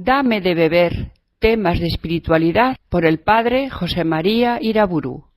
Dame de beber, temas de espiritualidad, por el padre José María Iraburu.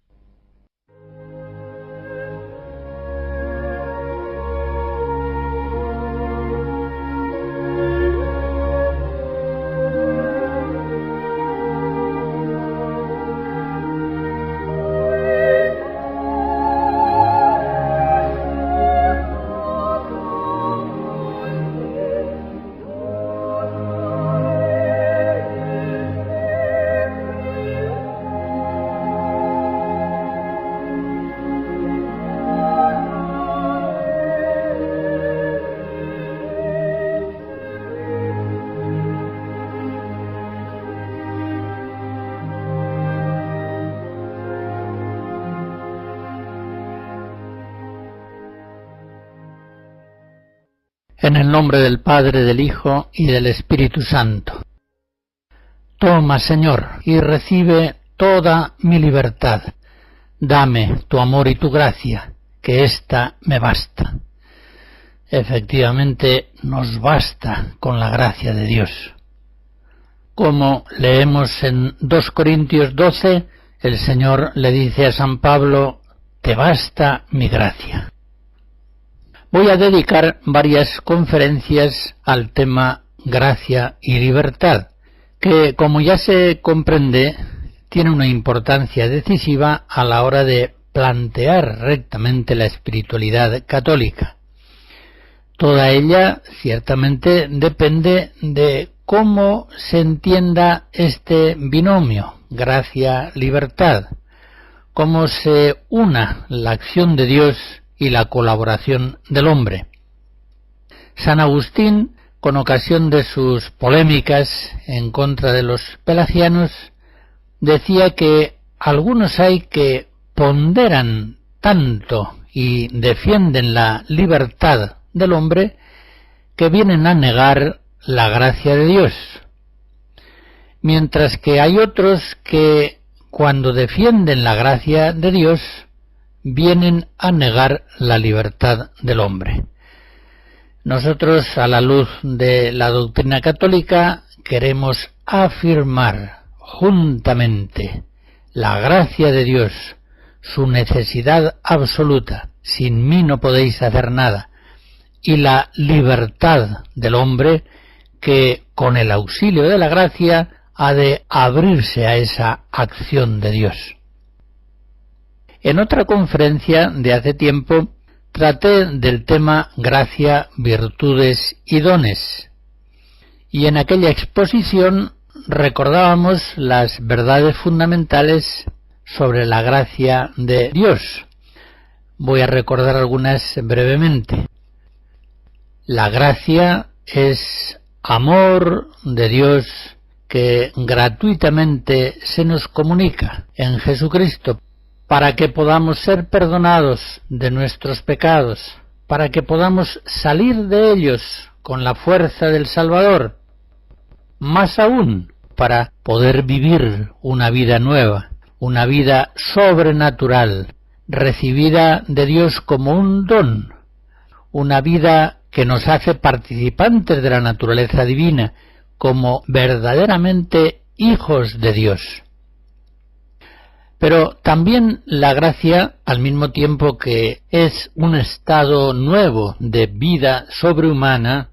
En el nombre del Padre, del Hijo y del Espíritu Santo. Toma, Señor, y recibe toda mi libertad. Dame tu amor y tu gracia, que ésta me basta. Efectivamente, nos basta con la gracia de Dios. Como leemos en 2 Corintios 12, el Señor le dice a San Pablo, te basta mi gracia. Voy a dedicar varias conferencias al tema gracia y libertad, que, como ya se comprende, tiene una importancia decisiva a la hora de plantear rectamente la espiritualidad católica. Toda ella, ciertamente, depende de cómo se entienda este binomio, gracia-libertad, cómo se una la acción de Dios y la colaboración del hombre. San Agustín, con ocasión de sus polémicas en contra de los pelagianos, decía que algunos hay que ponderan tanto y defienden la libertad del hombre que vienen a negar la gracia de Dios, mientras que hay otros que, cuando defienden la gracia de Dios, vienen a negar la libertad del hombre. Nosotros, a la luz de la doctrina católica, queremos afirmar juntamente la gracia de Dios, su necesidad absoluta, sin mí no podéis hacer nada, y la libertad del hombre, que con el auxilio de la gracia ha de abrirse a esa acción de Dios. En otra conferencia de hace tiempo traté del tema gracia, virtudes y dones, y en aquella exposición recordábamos las verdades fundamentales sobre la gracia de Dios. Voy a recordar algunas brevemente. La gracia es amor de Dios que gratuitamente se nos comunica en Jesucristo, para que podamos ser perdonados de nuestros pecados, para que podamos salir de ellos con la fuerza del Salvador, más aún para poder vivir una vida nueva, una vida sobrenatural, recibida de Dios como un don, una vida que nos hace participantes de la naturaleza divina, como verdaderamente hijos de Dios. Pero también la gracia, al mismo tiempo que es un estado nuevo de vida sobrehumana,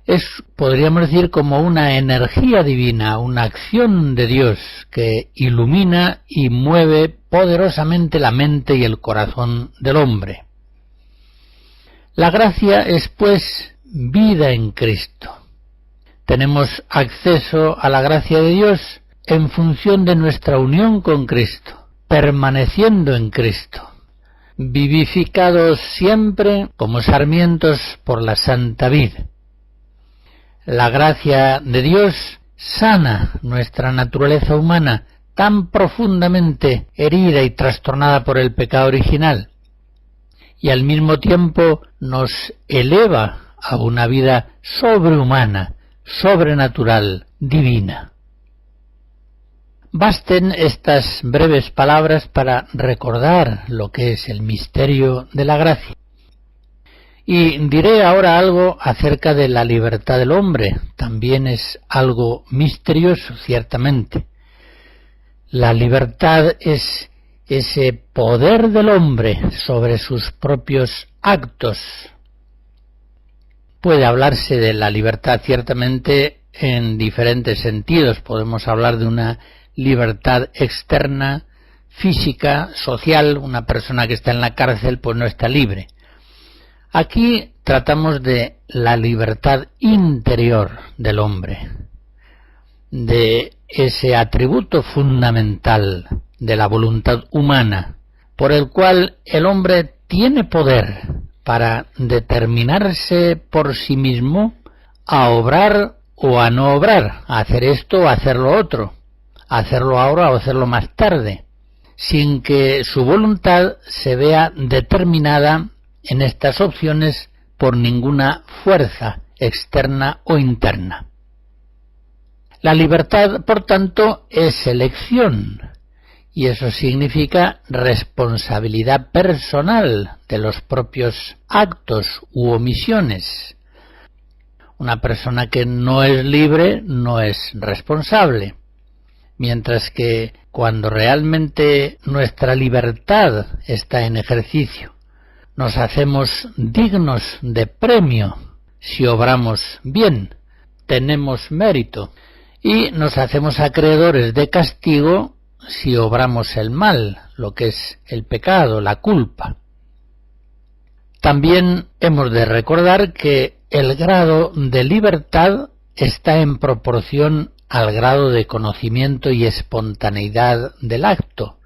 es, podríamos decir, como una energía divina, una acción de Dios que ilumina y mueve poderosamente la mente y el corazón del hombre. La gracia es, pues, vida en Cristo. Tenemos acceso a la gracia de Dios en función de nuestra unión con Cristo, permaneciendo en Cristo, vivificados siempre como sarmientos por la santa vid. La gracia de Dios sana nuestra naturaleza humana tan profundamente herida y trastornada por el pecado original, y al mismo tiempo nos eleva a una vida sobrehumana, sobrenatural, divina. Basten estas breves palabras para recordar lo que es el misterio de la gracia. Y diré ahora algo acerca de la libertad del hombre. También es algo misterioso, ciertamente. La libertad es ese poder del hombre sobre sus propios actos. Puede hablarse de la libertad ciertamente en diferentes sentidos. Podemos hablar de una libertad externa, física, social. Una persona que está en la cárcel pues no está libre. Aquí tratamos de la libertad interior del hombre, de ese atributo fundamental de la voluntad humana, por el cual el hombre tiene poder para determinarse por sí mismo a obrar o a no obrar, a hacer esto o a hacer lo otro, a hacerlo ahora o a hacerlo más tarde, sin que su voluntad se vea determinada en estas opciones por ninguna fuerza externa o interna. La libertad, por tanto, es elección, y eso significa responsabilidad personal de los propios actos u omisiones. Una persona que no es libre no es responsable, mientras que cuando realmente nuestra libertad está en ejercicio, nos hacemos dignos de premio si obramos bien, tenemos mérito, y nos hacemos acreedores de castigo si obramos el mal, lo que es el pecado, la culpa. También hemos de recordar que el grado de libertad está en proporción al grado de conocimiento y espontaneidad del acto.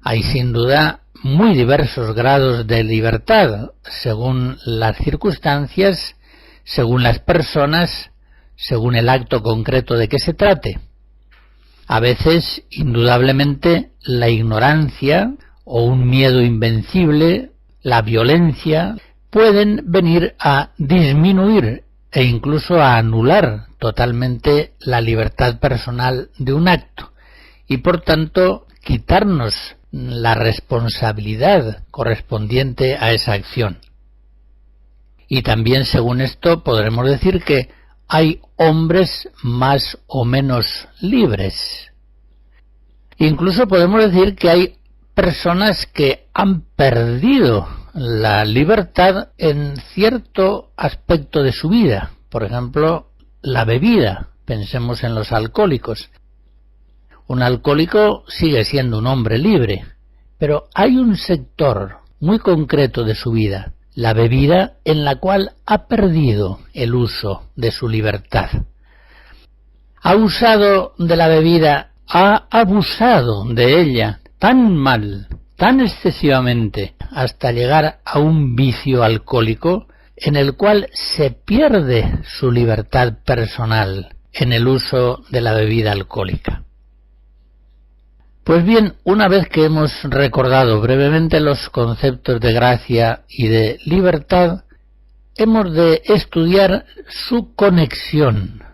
Hay sin duda muy diversos grados de libertad, según las circunstancias, según las personas, según el acto concreto de que se trate. A veces, indudablemente, la ignorancia o un miedo invencible, la violencia, pueden venir a disminuir e incluso a anular totalmente la libertad personal de un acto y, por tanto, quitarnos la responsabilidad correspondiente a esa acción. Y también, según esto, podremos decir que hay hombres más o menos libres. Incluso podemos decir que hay personas que han perdido la libertad en cierto aspecto de su vida. Por ejemplo, la bebida. Pensemos en los alcohólicos. Un alcohólico sigue siendo un hombre libre, pero hay un sector muy concreto de su vida, la bebida, en la cual ha perdido el uso de su libertad. Ha usado de la bebida, ha abusado de ella tan mal, tan excesivamente, hasta llegar a un vicio alcohólico en el cual se pierde su libertad personal en el uso de la bebida alcohólica. Pues bien, una vez que hemos recordado brevemente los conceptos de gracia y de libertad, hemos de estudiar su conexión,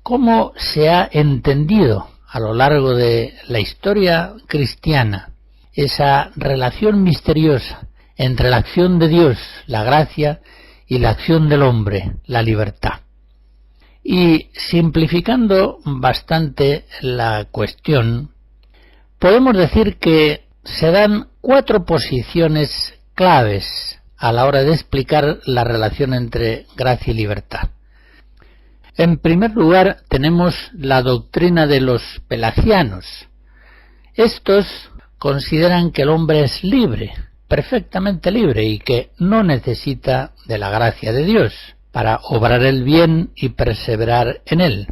cómo se ha entendido a lo largo de la historia cristiana esa relación misteriosa entre la acción de Dios, la gracia, y la acción del hombre, la libertad. Y simplificando bastante la cuestión, podemos decir que se dan 4 posiciones claves a la hora de explicar la relación entre gracia y libertad. En primer lugar, tenemos la doctrina de los pelagianos. Estos consideran que el hombre es libre, perfectamente libre, y que no necesita de la gracia de Dios para obrar el bien y perseverar en él.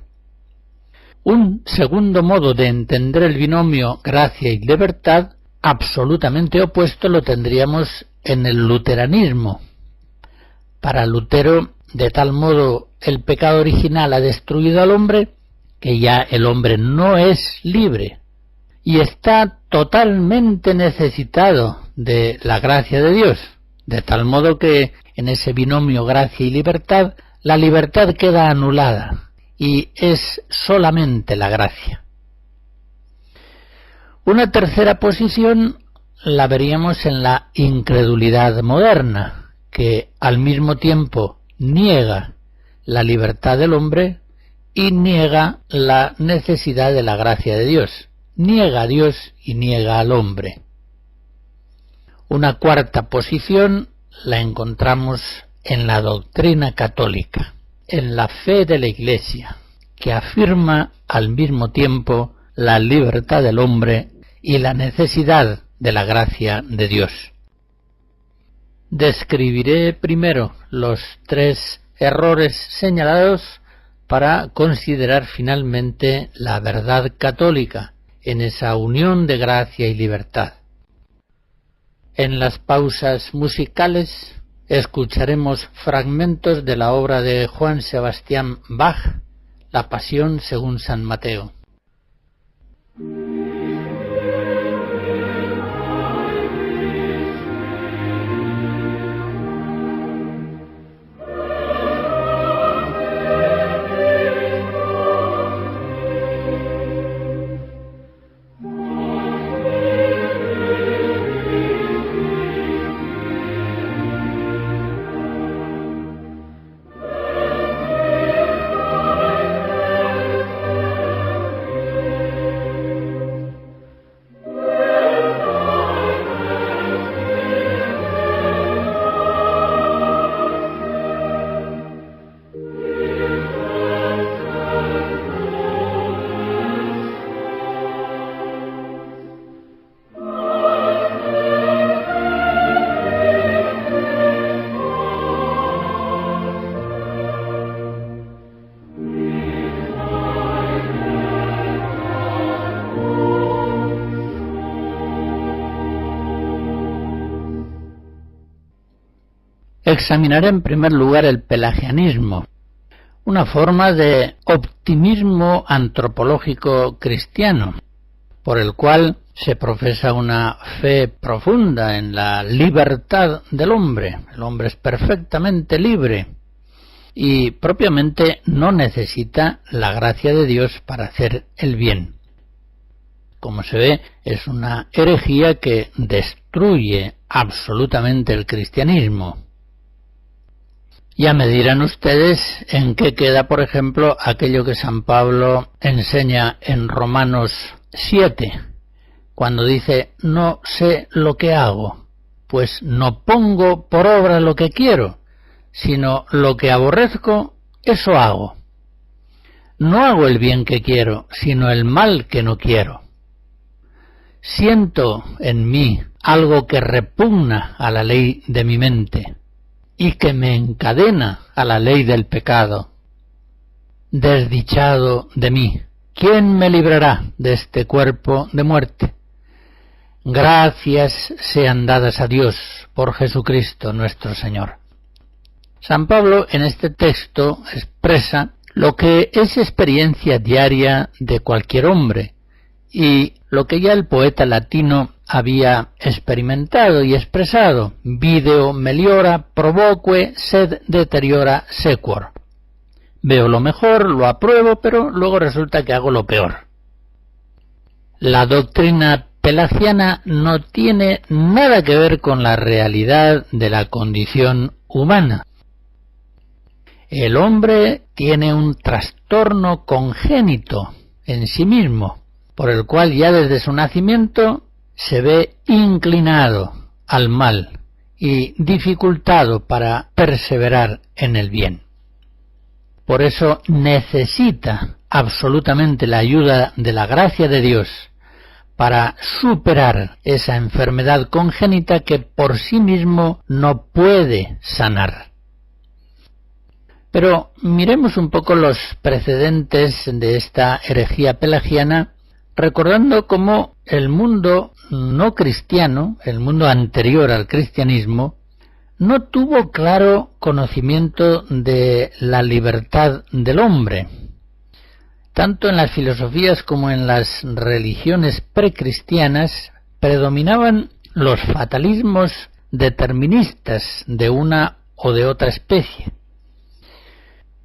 Un segundo modo de entender el binomio gracia y libertad, absolutamente opuesto, lo tendríamos en el luteranismo. Para Lutero, de tal modo el pecado original ha destruido al hombre que ya el hombre no es libre y está totalmente necesitado de la gracia de Dios, de tal modo que en ese binomio gracia y libertad, la libertad queda anulada y es solamente la gracia. Una tercera posición la veríamos en la incredulidad moderna, que al mismo tiempo niega la libertad del hombre y niega la necesidad de la gracia de Dios. Niega a Dios y niega al hombre. Una cuarta posición la encontramos en la doctrina católica, en la fe de la Iglesia, que afirma al mismo tiempo la libertad del hombre y la necesidad de la gracia de Dios. Describiré primero los 3 errores señalados para considerar finalmente la verdad católica en esa unión de gracia y libertad. En las pausas musicales escucharemos fragmentos de la obra de Juan Sebastián Bach, La Pasión según San Mateo. Examinaré en primer lugar el pelagianismo, una forma de optimismo antropológico cristiano, por el cual se profesa una fe profunda en la libertad del hombre. El hombre es perfectamente libre y propiamente no necesita la gracia de Dios para hacer el bien. Como se ve, es una herejía que destruye absolutamente el cristianismo. Ya me dirán ustedes en qué queda, por ejemplo, aquello que San Pablo enseña en Romanos 7, cuando dice: no sé lo que hago, pues no pongo por obra lo que quiero, sino lo que aborrezco, eso hago. No hago el bien que quiero, sino el mal que no quiero. Siento en mí algo que repugna a la ley de mi mente y que me encadena a la ley del pecado. Desdichado de mí, ¿quién me librará de este cuerpo de muerte? Gracias sean dadas a Dios por Jesucristo nuestro Señor. San Pablo en este texto expresa lo que es experiencia diaria de cualquier hombre y lo que ya el poeta latino había experimentado y expresado: video meliora provoque sed deteriora sequor. Veo lo mejor, lo apruebo, pero luego resulta que hago lo peor. La doctrina pelagiana no tiene nada que ver con la realidad de la condición humana. El hombre tiene un trastorno congénito en sí mismo, por el cual ya desde su nacimiento se ve inclinado al mal y dificultado para perseverar en el bien. Por eso necesita absolutamente la ayuda de la gracia de Dios para superar esa enfermedad congénita que por sí mismo no puede sanar. Pero miremos un poco los precedentes de esta herejía pelagiana, recordando cómo el mundo no cristiano, el mundo anterior al cristianismo, no tuvo claro conocimiento de la libertad del hombre. Tanto en las filosofías como en las religiones precristianas predominaban los fatalismos deterministas de una o de otra especie.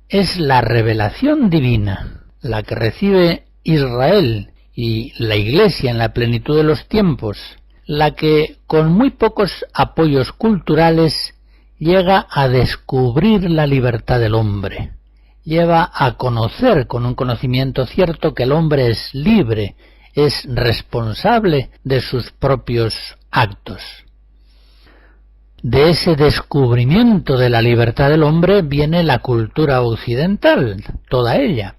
Es la revelación divina, la que recibe Israel y la Iglesia en la plenitud de los tiempos, la que con muy pocos apoyos culturales llega a descubrir la libertad del hombre, lleva a conocer con un conocimiento cierto que el hombre es libre, es responsable de sus propios actos. De ese descubrimiento de la libertad del hombre viene la cultura occidental, toda ella.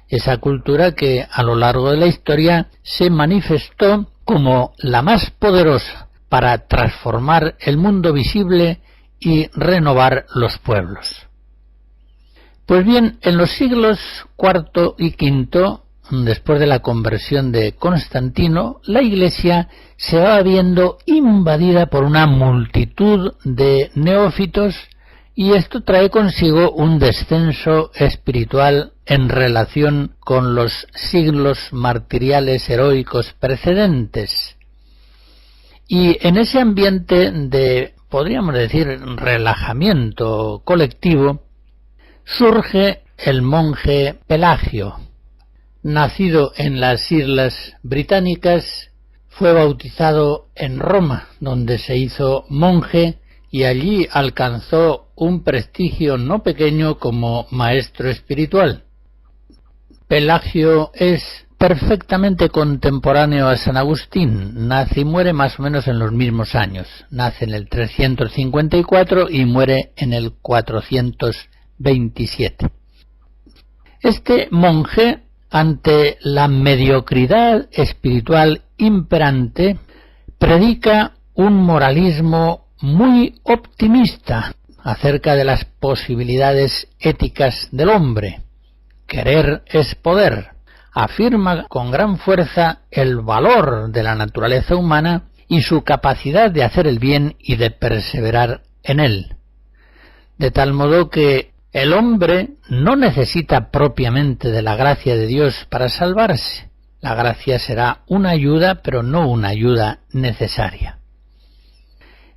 Esa cultura que a lo largo de la historia se manifestó como la más poderosa para transformar el mundo visible y renovar los pueblos. Pues bien, en los siglos IV y V, después de la conversión de Constantino, la Iglesia se va viendo invadida por una multitud de neófitos y esto trae consigo un descenso espiritual en relación con los siglos martiriales heroicos precedentes. Y en ese ambiente de, podríamos decir, relajamiento colectivo, surge el monje Pelagio. Nacido en las Islas Británicas, fue bautizado en Roma, donde se hizo monje y allí alcanzó un prestigio no pequeño como maestro espiritual. Pelagio es perfectamente contemporáneo a San Agustín, nace y muere más o menos en los mismos años. Nace en el 354 y muere en el 427. Este monje, ante la mediocridad espiritual imperante, predica un moralismo muy optimista acerca de las posibilidades éticas del hombre. Querer es poder. Afirma con gran fuerza el valor de la naturaleza humana y su capacidad de hacer el bien y de perseverar en él. De tal modo que el hombre no necesita propiamente de la gracia de Dios para salvarse. La gracia será una ayuda, pero no una ayuda necesaria.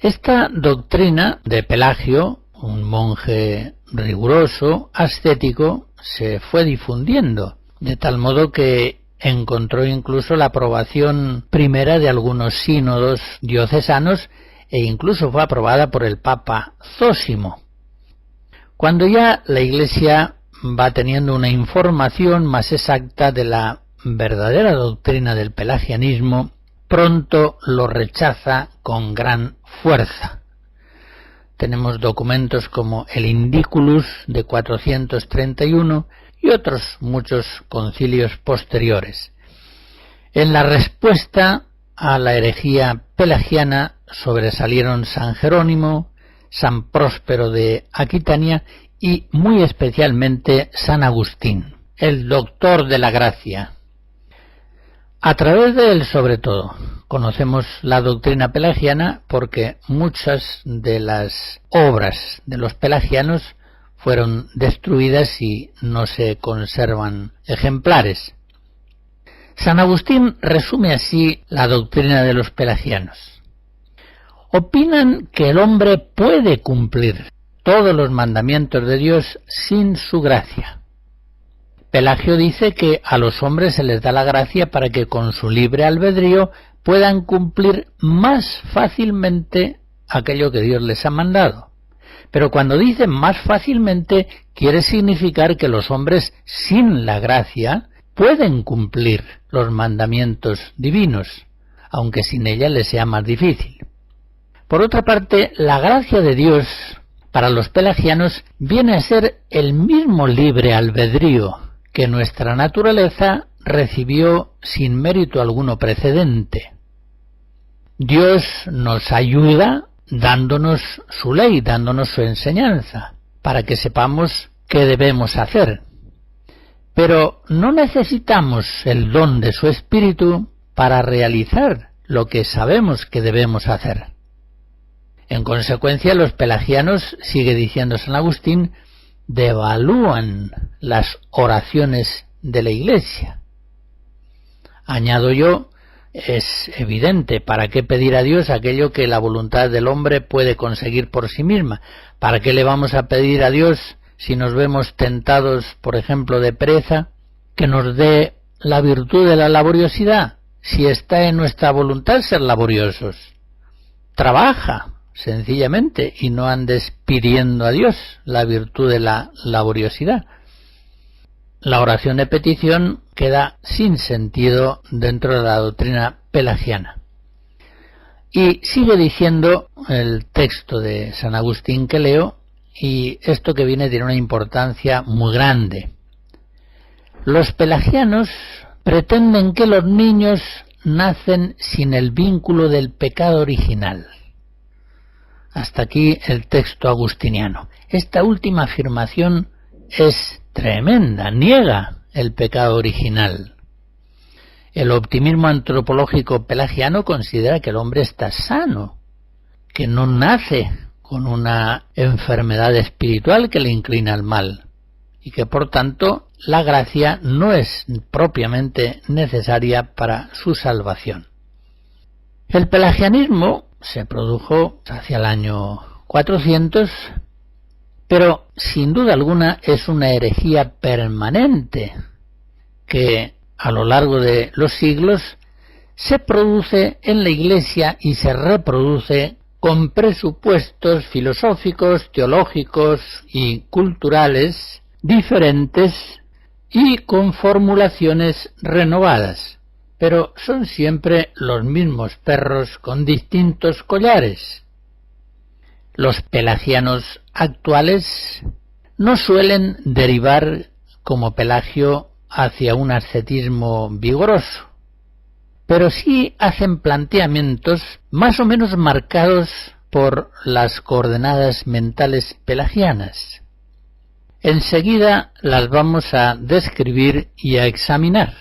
Esta doctrina de Pelagio, un monje riguroso, ascético, se fue difundiendo, de tal modo que encontró incluso la aprobación primera de algunos sínodos diocesanos e incluso fue aprobada por el Papa Zósimo. Cuando ya la Iglesia va teniendo una información más exacta de la verdadera doctrina del pelagianismo, pronto lo rechaza con gran fuerza. Tenemos documentos como el Indiculus de 431 y otros muchos concilios posteriores. En la respuesta a la herejía pelagiana sobresalieron San Jerónimo, San Próspero de Aquitania y muy especialmente San Agustín, el doctor de la gracia. A través de él, sobre todo, conocemos la doctrina pelagiana porque muchas de las obras de los pelagianos fueron destruidas y no se conservan ejemplares. San Agustín resume así la doctrina de los pelagianos. Opinan que el hombre puede cumplir todos los mandamientos de Dios sin su gracia. Pelagio dice que a los hombres se les da la gracia para que con su libre albedrío puedan cumplir más fácilmente aquello que Dios les ha mandado. Pero cuando dice más fácilmente, quiere significar que los hombres sin la gracia pueden cumplir los mandamientos divinos, aunque sin ella les sea más difícil. Por otra parte, la gracia de Dios para los pelagianos viene a ser el mismo libre albedrío que nuestra naturaleza recibió sin mérito alguno precedente. Dios nos ayuda dándonos su ley, dándonos su enseñanza, para que sepamos qué debemos hacer. Pero no necesitamos el don de su Espíritu para realizar lo que sabemos que debemos hacer. En consecuencia, los pelagianos, sigue diciendo San Agustín, devalúan las oraciones de la Iglesia. Añado yo, es evidente, ¿para qué pedir a Dios aquello que la voluntad del hombre puede conseguir por sí misma? ¿Para qué le vamos a pedir a Dios, si nos vemos tentados, por ejemplo, de pereza, que nos dé la virtud de la laboriosidad, si está en nuestra voluntad ser laboriosos? Trabaja, sencillamente, y no andes pidiendo a Dios la virtud de la laboriosidad. La oración de petición queda sin sentido dentro de la doctrina pelagiana. Y sigue diciendo el texto de San Agustín que leo, y esto que viene tiene una importancia muy grande. Los pelagianos pretenden que los niños nacen sin el vínculo del pecado original. Hasta aquí el texto agustiniano. Esta última afirmación es tremenda, niega el pecado original. El optimismo antropológico pelagiano considera que el hombre está sano, que no nace con una enfermedad espiritual que le inclina al mal, y que por tanto la gracia no es propiamente necesaria para su salvación. El pelagianismo se produjo hacia el año 400, pero sin duda alguna es una herejía permanente que a lo largo de los siglos se produce en la Iglesia y se reproduce con presupuestos filosóficos, teológicos y culturales diferentes y con formulaciones renovadas, pero son siempre los mismos perros con distintos collares. Los pelagianos actuales no suelen derivar como Pelagio hacia un ascetismo vigoroso, pero sí hacen planteamientos más o menos marcados por las coordenadas mentales pelagianas. Enseguida las vamos a describir y a examinar.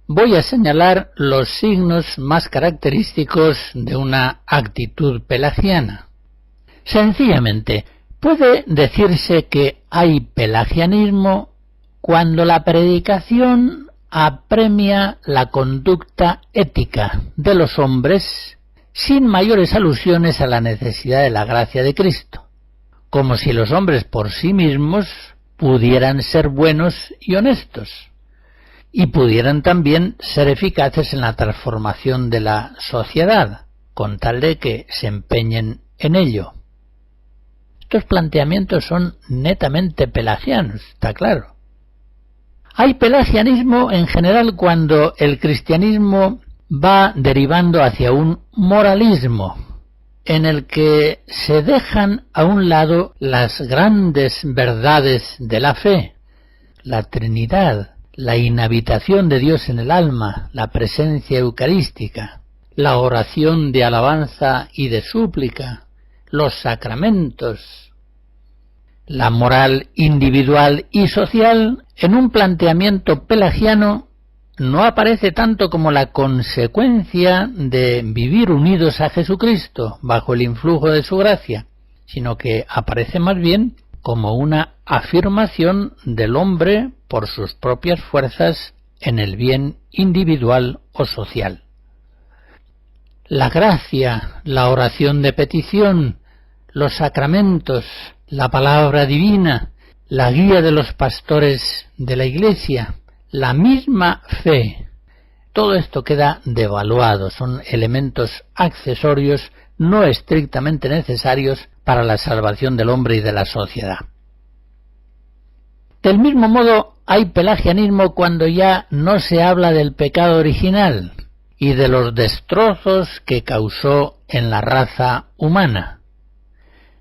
Voy a señalar los signos más característicos de una actitud pelagiana. Sencillamente, puede decirse que hay pelagianismo cuando la predicación apremia la conducta ética de los hombres sin mayores alusiones a la necesidad de la gracia de Cristo, como si los hombres por sí mismos pudieran ser buenos y honestos, y pudieran también ser eficaces en la transformación de la sociedad, con tal de que se empeñen en ello. Estos planteamientos son netamente pelagianos, está claro. Hay pelagianismo en general cuando el cristianismo va derivando hacia un moralismo, en el que se dejan a un lado las grandes verdades de la fe, la Trinidad, la inhabitación de Dios en el alma, la presencia eucarística, la oración de alabanza y de súplica, los sacramentos, la moral individual y social, en un planteamiento pelagiano, no aparece tanto como la consecuencia de vivir unidos a Jesucristo bajo el influjo de su gracia, sino que aparece más bien como una afirmación del hombre por sus propias fuerzas en el bien individual o social. La gracia, la oración de petición, los sacramentos, la palabra divina, la guía de los pastores de la Iglesia, la misma fe, todo esto queda devaluado, son elementos accesorios no estrictamente necesarios para la salvación del hombre y de la sociedad. Del mismo modo, hay pelagianismo cuando ya no se habla del pecado original y de los destrozos que causó en la raza humana.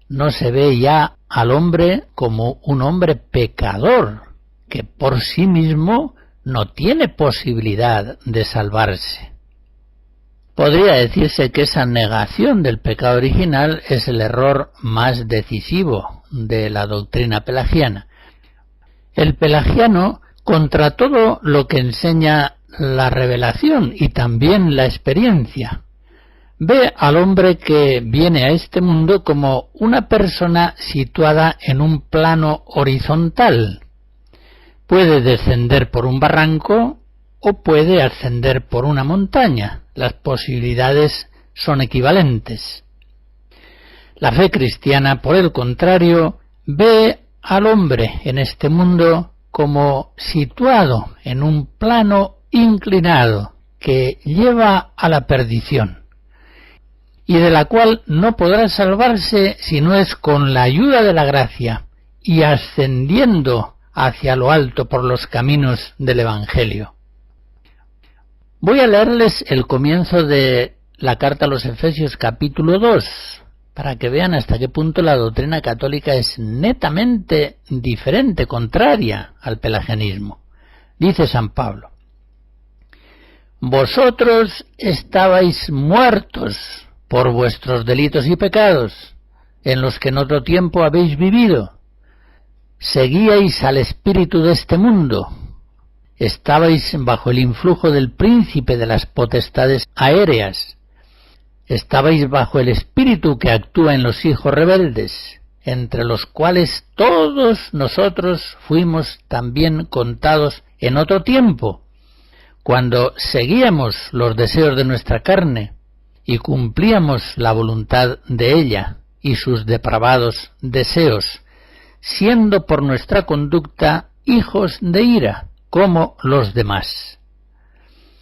No se ve ya al hombre como un hombre pecador, que por sí mismo no tiene posibilidad de salvarse. Podría decirse que esa negación del pecado original es el error más decisivo de la doctrina pelagiana. El pelagiano, contra todo lo que enseña la revelación y también la experiencia, ve al hombre que viene a este mundo como una persona situada en un plano horizontal. Puede descender por un barranco o puede ascender por una montaña. Las posibilidades son equivalentes. La fe cristiana, por el contrario, ve al hombre en este mundo como situado en un plano inclinado que lleva a la perdición y de la cual no podrá salvarse si no es con la ayuda de la gracia y ascendiendo hacia lo alto por los caminos del Evangelio. Voy a leerles el comienzo de la carta a los Efesios capítulo 2, para que vean hasta qué punto la doctrina católica es netamente diferente, contraria al pelagianismo. Dice San Pablo: vosotros estabais muertos por vuestros delitos y pecados, en los que en otro tiempo habéis vivido. Seguíais al espíritu de este mundo. Estabais bajo el influjo del príncipe de las potestades aéreas. Estabais bajo el espíritu que actúa en los hijos rebeldes, entre los cuales todos nosotros fuimos también contados en otro tiempo, cuando seguíamos los deseos de nuestra carne y cumplíamos la voluntad de ella y sus depravados deseos, siendo por nuestra conducta hijos de ira, como los demás.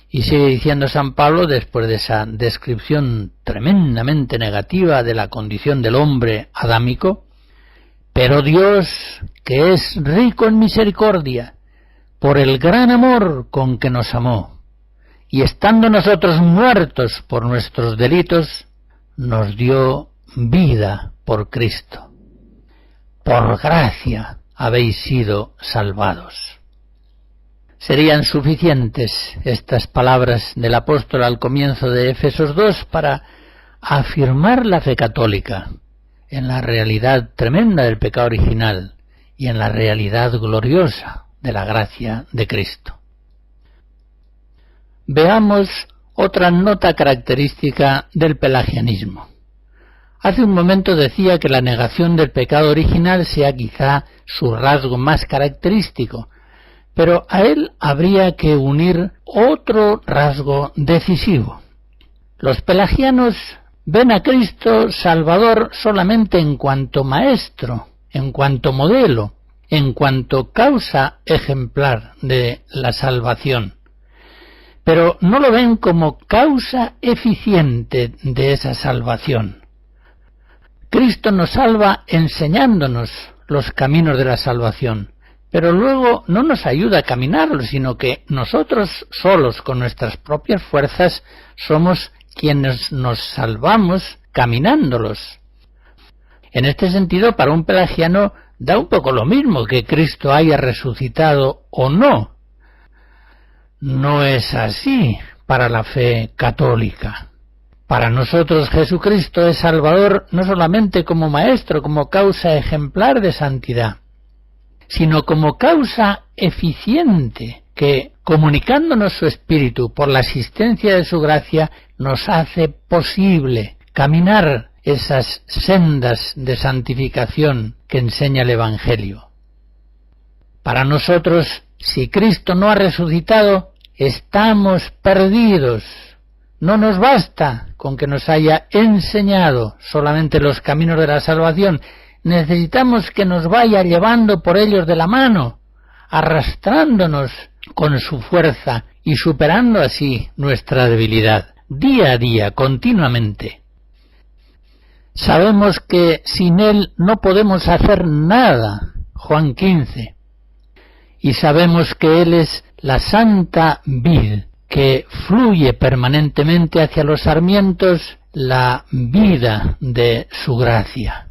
Y sigue diciendo San Pablo, después de esa descripción tremendamente negativa de la condición del hombre adámico: pero Dios, que es rico en misericordia, por el gran amor con que nos amó, y estando nosotros muertos por nuestros delitos, nos dio vida por Cristo. Por gracia habéis sido salvados. Serían suficientes estas palabras del apóstol al comienzo de Efesios 2 para afirmar la fe católica en la realidad tremenda del pecado original y en la realidad gloriosa de la gracia de Cristo. Veamos otra nota característica del pelagianismo. Hace un momento decía que la negación del pecado original sea quizá su rasgo más característico, pero a él habría que unir otro rasgo decisivo. Los pelagianos ven a Cristo Salvador solamente en cuanto maestro, en cuanto modelo, en cuanto causa ejemplar de la salvación, pero no lo ven como causa eficiente de esa salvación. Cristo nos salva enseñándonos los caminos de la salvación, pero luego no nos ayuda a caminarlos, sino que nosotros solos, con nuestras propias fuerzas, somos quienes nos salvamos caminándolos. En este sentido, para un pelagiano da un poco lo mismo que Cristo haya resucitado o no. No es así para la fe católica. Para nosotros Jesucristo es Salvador no solamente como Maestro, como causa ejemplar de santidad, sino como causa eficiente que, comunicándonos su Espíritu por la asistencia de su gracia, nos hace posible caminar esas sendas de santificación que enseña el Evangelio. Para nosotros, si Cristo no ha resucitado, estamos perdidos. No nos basta con que nos haya enseñado solamente los caminos de la salvación. Necesitamos que nos vaya llevando por ellos de la mano, arrastrándonos con su fuerza y superando así nuestra debilidad, día a día, continuamente. Sabemos que sin Él no podemos hacer nada, Juan 15, y sabemos que Él es la santa vid, que fluye permanentemente hacia los sarmientos la vida de su gracia.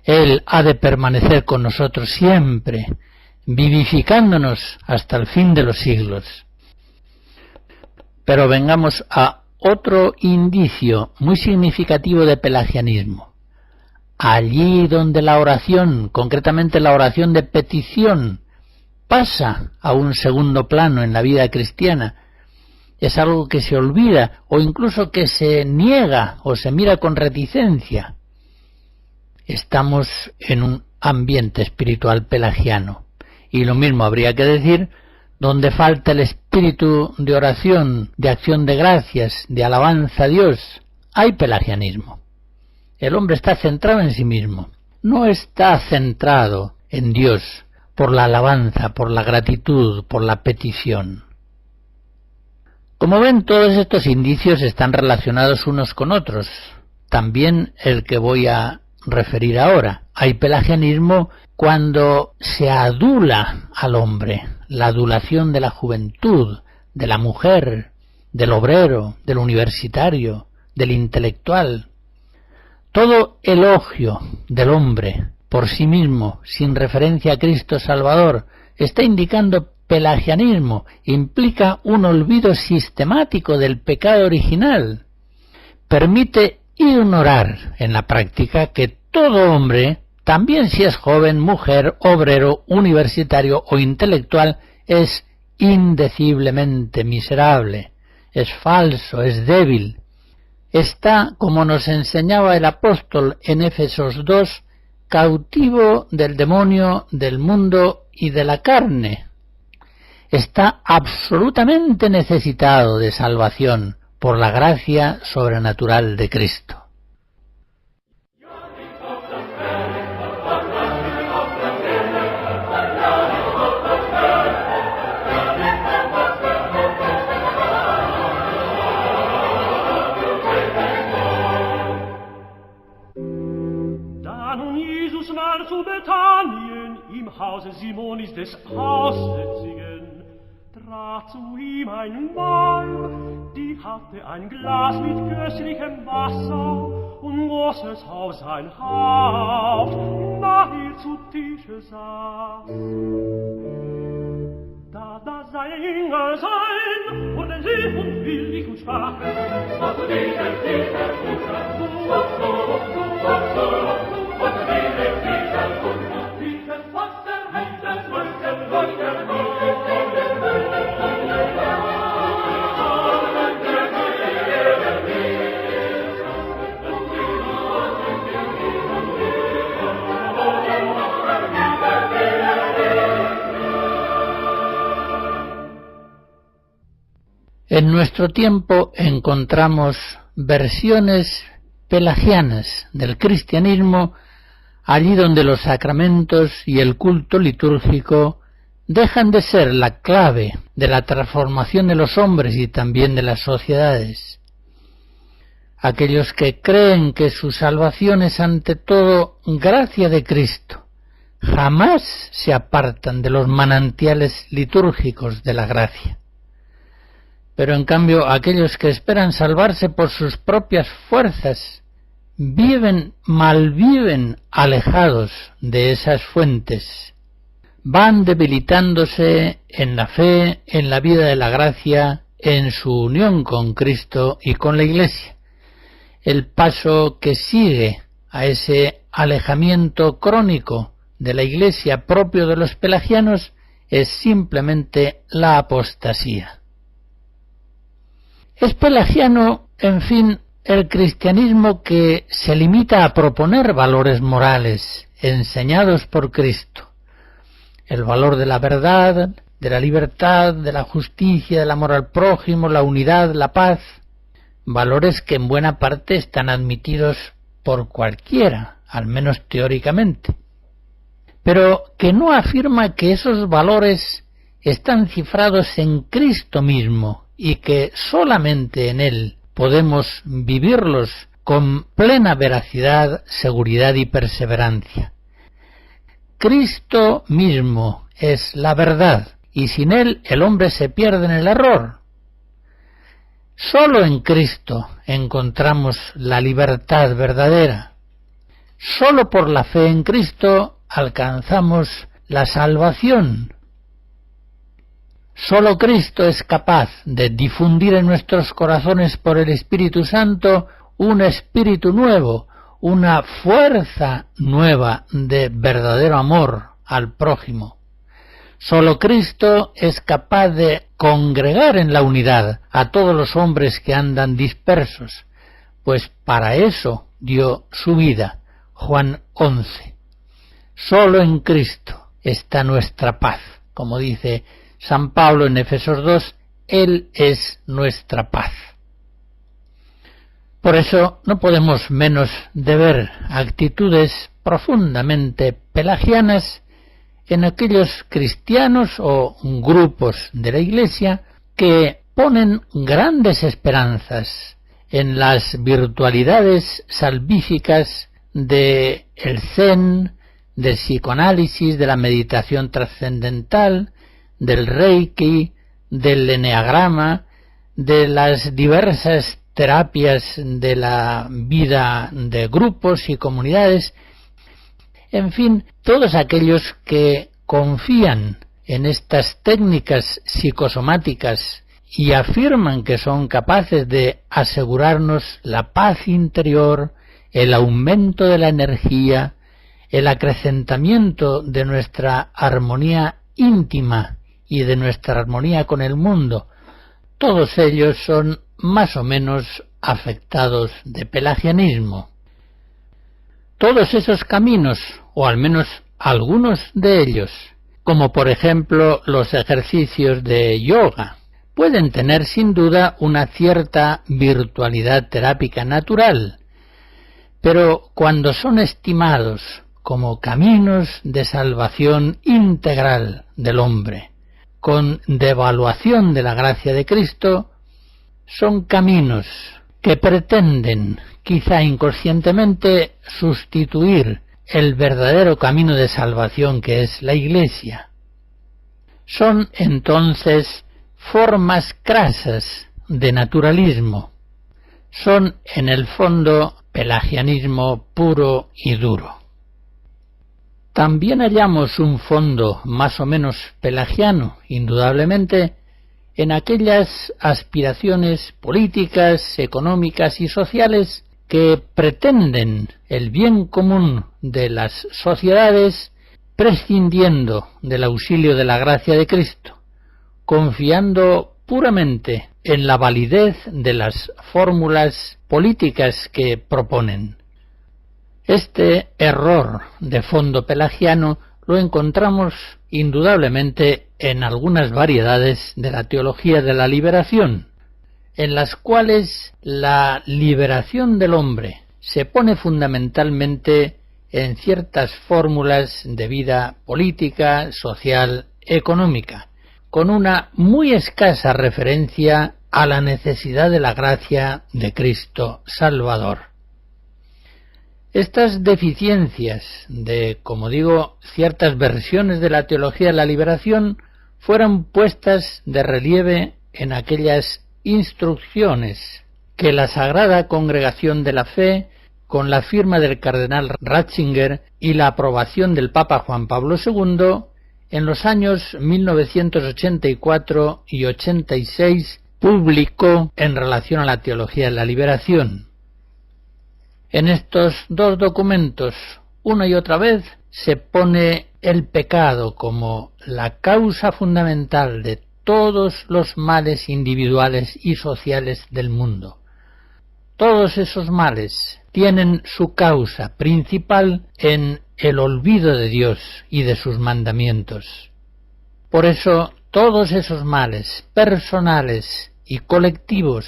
Él ha de permanecer con nosotros siempre, vivificándonos hasta el fin de los siglos. Pero vengamos a otro indicio muy significativo de pelagianismo. Allí donde la oración, concretamente la oración de petición, pasa a un segundo plano en la vida cristiana, es algo que se olvida o incluso que se niega o se mira con reticencia. Estamos en un ambiente espiritual pelagiano. Y lo mismo habría que decir donde falta el espíritu de oración, de acción de gracias, de alabanza a Dios. Hay pelagianismo. El hombre está centrado en sí mismo. No está centrado en Dios por la alabanza, por la gratitud, por la petición. Como ven, todos estos indicios están relacionados unos con otros. También el que voy a referir ahora. Hay pelagianismo cuando se adula al hombre, la adulación de la juventud, de la mujer, del obrero, del universitario, del intelectual. Todo elogio del hombre por sí mismo, sin referencia a Cristo Salvador, está indicando pelagianismo, implica un olvido sistemático del pecado original. Permite ignorar en la práctica que todo hombre, también si es joven, mujer, obrero, universitario o intelectual, es indeciblemente miserable, es falso, es débil. Está, como nos enseñaba el apóstol en Éfesos 2, cautivo del demonio, del mundo y de la carne. Está absolutamente necesitado de salvación por la gracia sobrenatural de Cristo. Zu Bethanien im Hause Simonis des Aussätzigen trat zu ihm ein Mann, die hatte ein Glas mit köstlichem Wasser und goss es auf sein Haupt, da ihr zu Tische saß. Da sein Engel sein und lieb und willig und sprach, was du dich En nuestro tiempo encontramos versiones pelagianas del cristianismo allí donde los sacramentos y el culto litúrgico dejan de ser la clave de la transformación de los hombres y también de las sociedades. Aquellos que creen que su salvación es ante todo gracia de Cristo, jamás se apartan de los manantiales litúrgicos de la gracia. Pero en cambio aquellos que esperan salvarse por sus propias fuerzas malviven alejados de esas fuentes, van debilitándose en la fe, en la vida de la gracia, en su unión con Cristo y con la Iglesia. el paso que sigue a ese alejamiento crónico de la Iglesia propio de los pelagianos es simplemente la apostasía. Es pelagiano, en fin, el cristianismo que se limita a proponer valores morales enseñados por Cristo. El valor de la verdad, de la libertad, de la justicia, del amor al prójimo, la unidad, la paz. Valores que en buena parte están admitidos por cualquiera, al menos teóricamente. Pero que no afirma que esos valores están cifrados en Cristo mismo y que solamente en Él podemos vivirlos con plena veracidad, seguridad y perseverancia. Cristo mismo es la verdad, y sin Él el hombre se pierde en el error. Solo en Cristo encontramos la libertad verdadera. Solo por la fe en Cristo alcanzamos la salvación. Solo Cristo es capaz de difundir en nuestros corazones por el Espíritu Santo un espíritu nuevo, una fuerza nueva de verdadero amor al prójimo. Solo Cristo es capaz de congregar en la unidad a todos los hombres que andan dispersos, pues para eso dio su vida. Juan 11. Solo en Cristo está nuestra paz. Como dice San Pablo en Efesios 2, Él es nuestra paz. Por eso no podemos menos de ver actitudes profundamente pelagianas en aquellos cristianos o grupos de la Iglesia que ponen grandes esperanzas en las virtualidades salvíficas del Zen, del psicoanálisis, de la meditación trascendental, del Reiki, del Eneagrama, de las diversas terapias de la vida de grupos y comunidades, en fin, todos aquellos que confían en estas técnicas psicosomáticas y afirman que son capaces de asegurarnos la paz interior, el aumento de la energía, el acrecentamiento de nuestra armonía íntima y de nuestra armonía con el mundo, todos ellos son más o menos afectados de pelagianismo. Todos esos caminos, o al menos algunos de ellos, como por ejemplo los ejercicios de yoga, pueden tener sin duda una cierta virtualidad terápica natural, pero cuando son estimados como caminos de salvación integral del hombre, con devaluación de la gracia de Cristo, son caminos que pretenden, quizá inconscientemente, sustituir el verdadero camino de salvación que es la Iglesia. Son entonces formas crasas de naturalismo. Son en el fondo pelagianismo puro y duro. También hallamos un fondo más o menos pelagiano, indudablemente, en aquellas aspiraciones políticas, económicas y sociales que pretenden el bien común de las sociedades prescindiendo del auxilio de la gracia de Cristo, confiando puramente en la validez de las fórmulas políticas que proponen. Este error de fondo pelagiano lo encontramos indudablemente en algunas variedades de la teología de la liberación, en las cuales la liberación del hombre se pone fundamentalmente en ciertas fórmulas de vida política, social, económica, con una muy escasa referencia a la necesidad de la gracia de Cristo Salvador. Estas deficiencias de, como digo, ciertas versiones de la teología de la liberación fueron puestas de relieve en aquellas instrucciones que la Sagrada Congregación de la Fe, con la firma del cardenal Ratzinger y la aprobación del Papa Juan Pablo II, en los años 1984 y 86 publicó en relación a la teología de la liberación. En estos dos documentos, una y otra vez, se pone el pecado como la causa fundamental de todos los males individuales y sociales del mundo. Todos esos males tienen su causa principal en el olvido de Dios y de sus mandamientos. Por eso, todos esos males personales y colectivos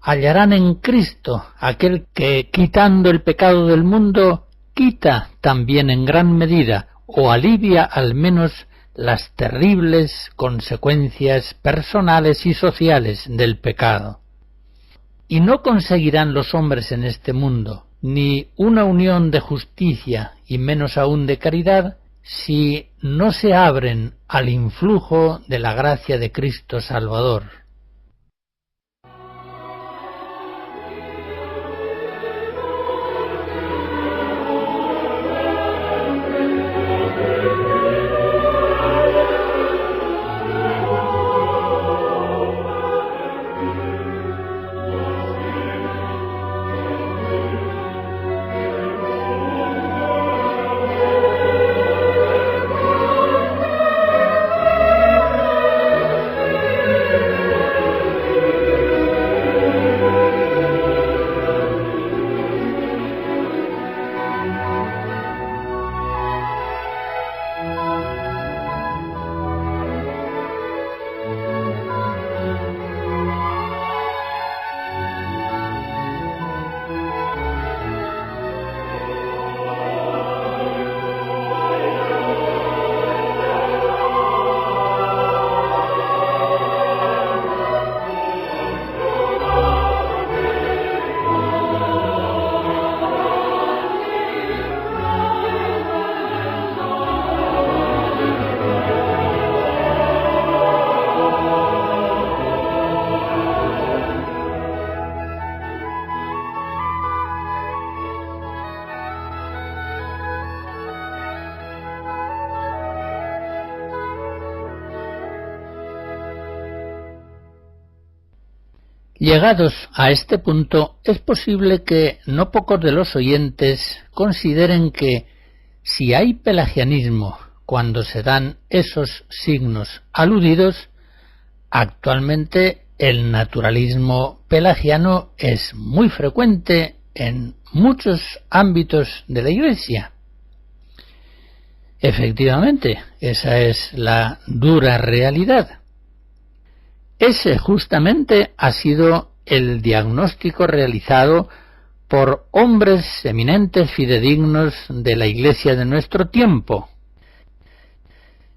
hallarán en Cristo aquel que, quitando el pecado del mundo, quita también en gran medida, o alivia al menos, las terribles consecuencias personales y sociales del pecado. Y no conseguirán los hombres en este mundo ni una unión de justicia y menos aún de caridad si no se abren al influjo de la gracia de Cristo Salvador. Llegados a este punto, es posible que no pocos de los oyentes consideren que si hay pelagianismo cuando se dan esos signos aludidos, actualmente el naturalismo pelagiano es muy frecuente en muchos ámbitos de la Iglesia. Efectivamente, esa es la dura realidad. Ese justamente ha sido el diagnóstico realizado por hombres eminentes fidedignos de la Iglesia de nuestro tiempo.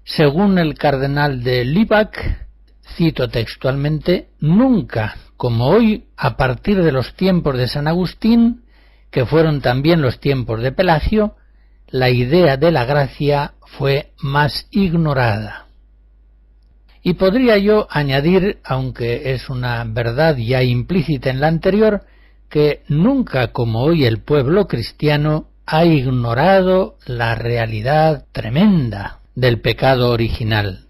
Según el cardenal de Libac, cito textualmente, nunca, como hoy, a partir de los tiempos de San Agustín, que fueron también los tiempos de Pelagio, la idea de la gracia fue más ignorada. Y podría yo añadir, aunque es una verdad ya implícita en la anterior, que nunca como hoy el pueblo cristiano ha ignorado la realidad tremenda del pecado original.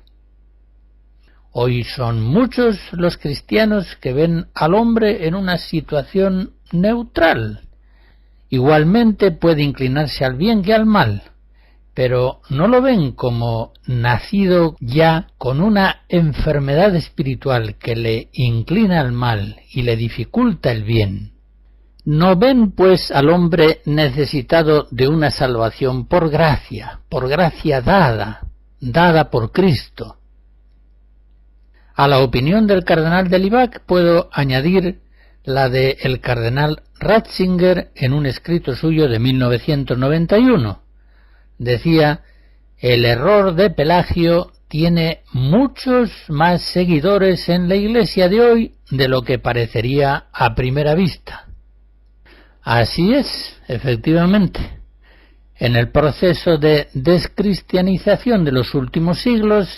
Hoy son muchos los cristianos que ven al hombre en una situación neutral. Igualmente puede inclinarse al bien que al mal, pero no lo ven como nacido ya con una enfermedad espiritual que le inclina al mal y le dificulta el bien. No ven pues al hombre necesitado de una salvación por gracia dada por Cristo. A la opinión del cardenal de Libac puedo añadir la de el cardenal Ratzinger en un escrito suyo de 1991. Decía, el error de Pelagio tiene muchos más seguidores en la Iglesia de hoy de lo que parecería a primera vista. Así es, efectivamente. En el proceso de descristianización de los últimos siglos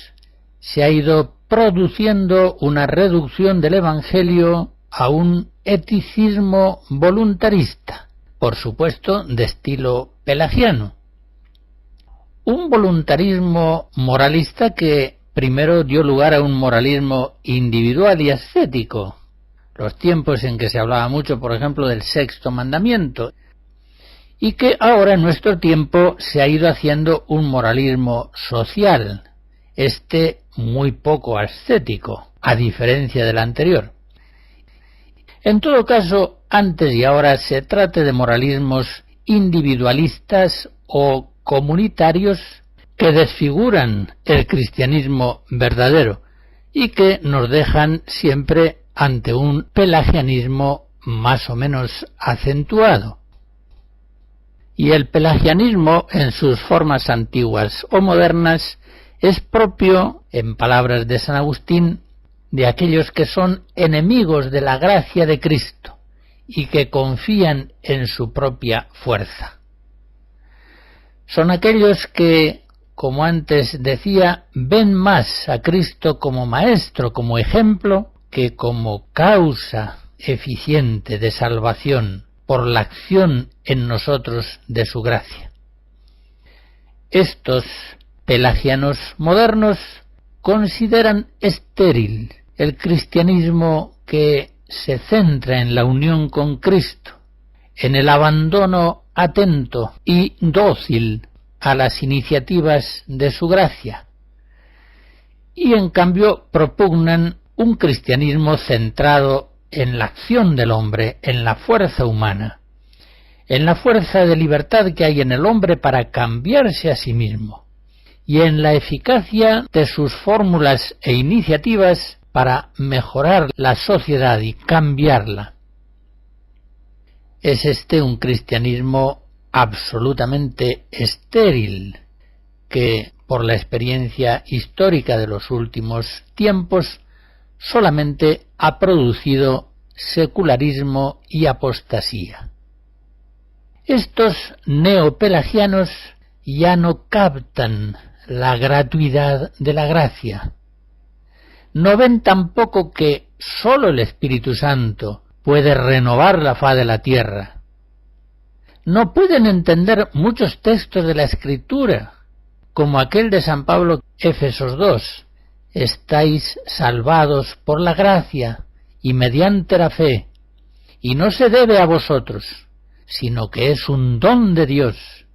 se ha ido produciendo una reducción del Evangelio a un eticismo voluntarista, por supuesto de estilo pelagiano. Un voluntarismo moralista que primero dio lugar a un moralismo individual y ascético, los tiempos en que se hablaba mucho, por ejemplo, del sexto mandamiento, y que ahora en nuestro tiempo se ha ido haciendo un moralismo social, muy poco ascético, a diferencia del anterior. En todo caso, antes y ahora se trate de moralismos individualistas o comunitarios que desfiguran el cristianismo verdadero y que nos dejan siempre ante un pelagianismo más o menos acentuado. Y el pelagianismo, en sus formas antiguas o modernas, es propio, en palabras de San Agustín, de aquellos que son enemigos de la gracia de Cristo y que confían en su propia fuerza. Son aquellos que, como antes decía, ven más a Cristo como maestro, como ejemplo, que como causa eficiente de salvación por la acción en nosotros de su gracia. Estos pelagianos modernos consideran estéril el cristianismo que se centra en la unión con Cristo, en el abandono atento y dócil a las iniciativas de su gracia, y en cambio propugnan un cristianismo centrado en la acción del hombre, en la fuerza humana, en la fuerza de libertad que hay en el hombre para cambiarse a sí mismo, y en la eficacia de sus fórmulas e iniciativas para mejorar la sociedad y cambiarla. Es un cristianismo absolutamente estéril, que por la experiencia histórica de los últimos tiempos solamente ha producido secularismo y apostasía. Estos neopelagianos ya no captan la gratuidad de la gracia. No ven tampoco que sólo el Espíritu Santo puede renovar la faz de la tierra. No pueden entender muchos textos de la Escritura, como aquel de San Pablo, Éfesos 2, estáis salvados por la gracia y mediante la fe, y no se debe a vosotros, sino que es un don de Dios,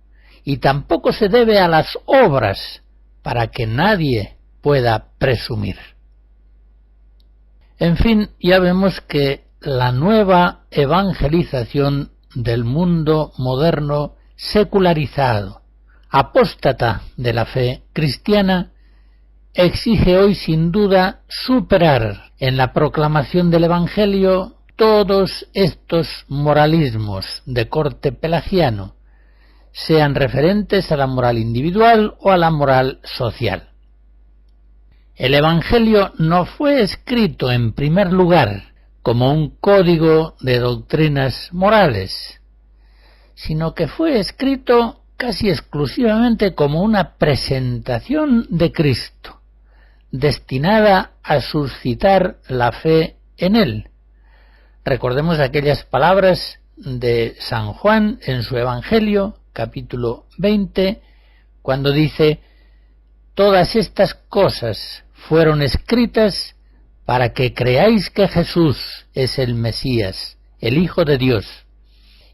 y tampoco se debe a las obras, para que nadie pueda presumir. En fin, ya vemos que la nueva evangelización del mundo moderno secularizado, apóstata de la fe cristiana, exige hoy sin duda superar en la proclamación del Evangelio todos estos moralismos de corte pelagiano, sean referentes a la moral individual o a la moral social. El Evangelio no fue escrito en primer lugar como un código de doctrinas morales, sino que fue escrito casi exclusivamente como una presentación de Cristo, destinada a suscitar la fe en Él. Recordemos aquellas palabras de San Juan en su Evangelio, capítulo 20, cuando dice: todas estas cosas fueron escritas para que creáis que Jesús es el Mesías, el Hijo de Dios,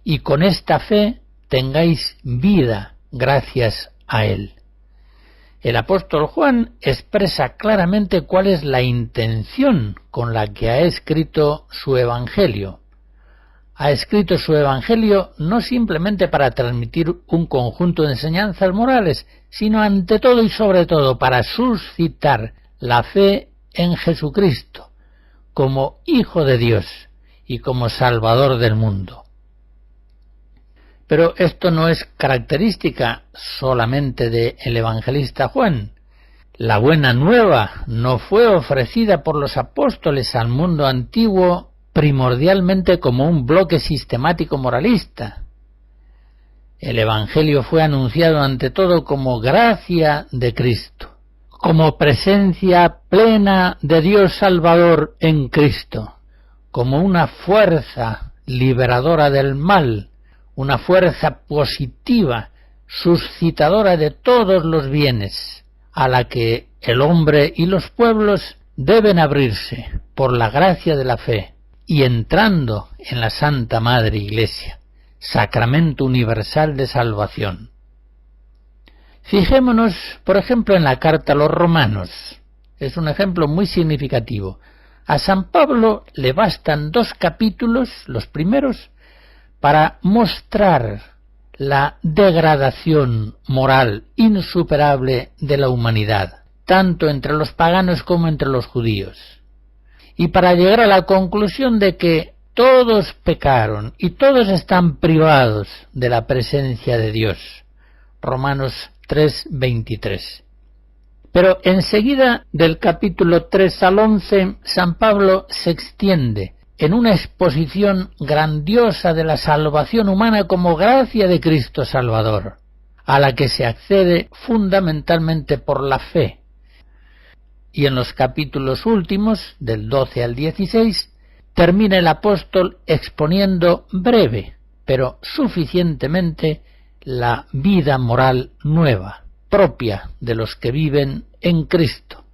y con esta fe tengáis vida gracias a Él. El apóstol Juan expresa claramente cuál es la intención con la que ha escrito su Evangelio. Ha escrito su Evangelio no simplemente para transmitir un conjunto de enseñanzas morales, sino ante todo y sobre todo para suscitar la fe en Jesucristo como Hijo de Dios y como Salvador del mundo. Pero esto no es característica solamente del evangelista Juan. La buena nueva no fue ofrecida por los apóstoles al mundo antiguo primordialmente como un bloque sistemático moralista. El Evangelio fue anunciado ante todo como gracia de Cristo, como presencia plena de Dios Salvador en Cristo, como una fuerza liberadora del mal, una fuerza positiva, suscitadora de todos los bienes, a la que el hombre y los pueblos deben abrirse por la gracia de la fe y entrando en la Santa Madre Iglesia, sacramento universal de salvación. Fijémonos, por ejemplo, en la carta a los Romanos. Es un ejemplo muy significativo. A San Pablo le bastan 2 capítulos, los primeros, para mostrar la degradación moral insuperable de la humanidad, tanto entre los paganos como entre los judíos, y para llegar a la conclusión de que todos pecaron y todos están privados de la presencia de Dios. Romanos 3:23. Pero enseguida, del capítulo 3 al 11, San Pablo se extiende en una exposición grandiosa de la salvación humana como gracia de Cristo Salvador, a la que se accede fundamentalmente por la fe. Y en los capítulos últimos, del 12 al 16, termina el apóstol exponiendo breve, pero suficientemente, la vida moral nueva, propia de los que viven en Cristo.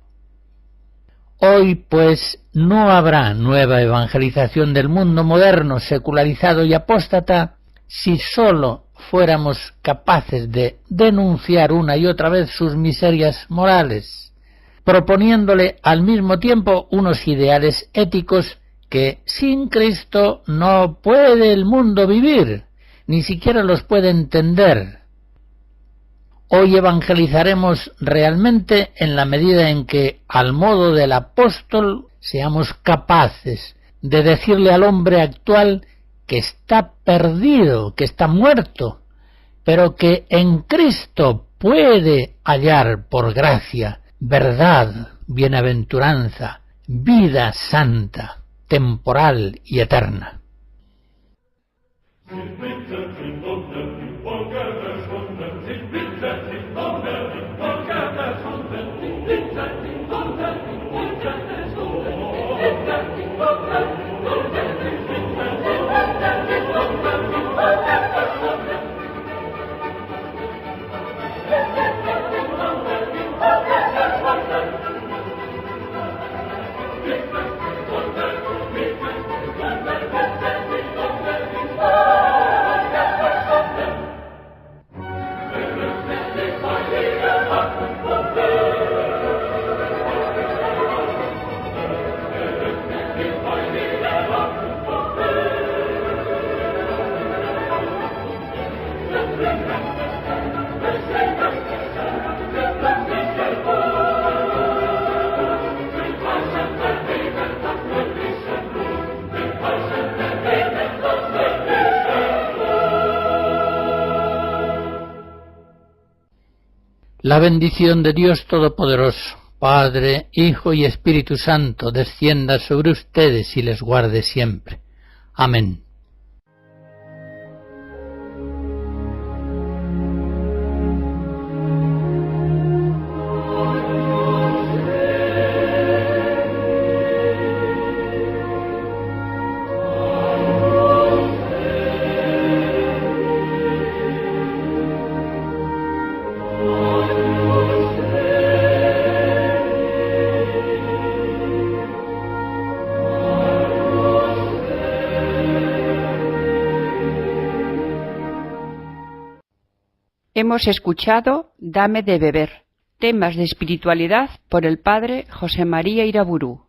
Hoy, pues, no habrá nueva evangelización del mundo moderno, secularizado y apóstata, si sólo fuéramos capaces de denunciar una y otra vez sus miserias morales, proponiéndole al mismo tiempo unos ideales éticos que sin Cristo no puede el mundo vivir, ni siquiera los puede entender. Hoy evangelizaremos realmente en la medida en que, al modo del apóstol, seamos capaces de decirle al hombre actual que está perdido, que está muerto, pero que en Cristo puede hallar por gracia, verdad, bienaventuranza, vida santa, temporal y eterna. La bendición de Dios Todopoderoso, Padre, Hijo y Espíritu Santo, descienda sobre ustedes y les guarde siempre. Amén. Hemos escuchado Dame de beber, temas de espiritualidad por el padre José María Iraburu.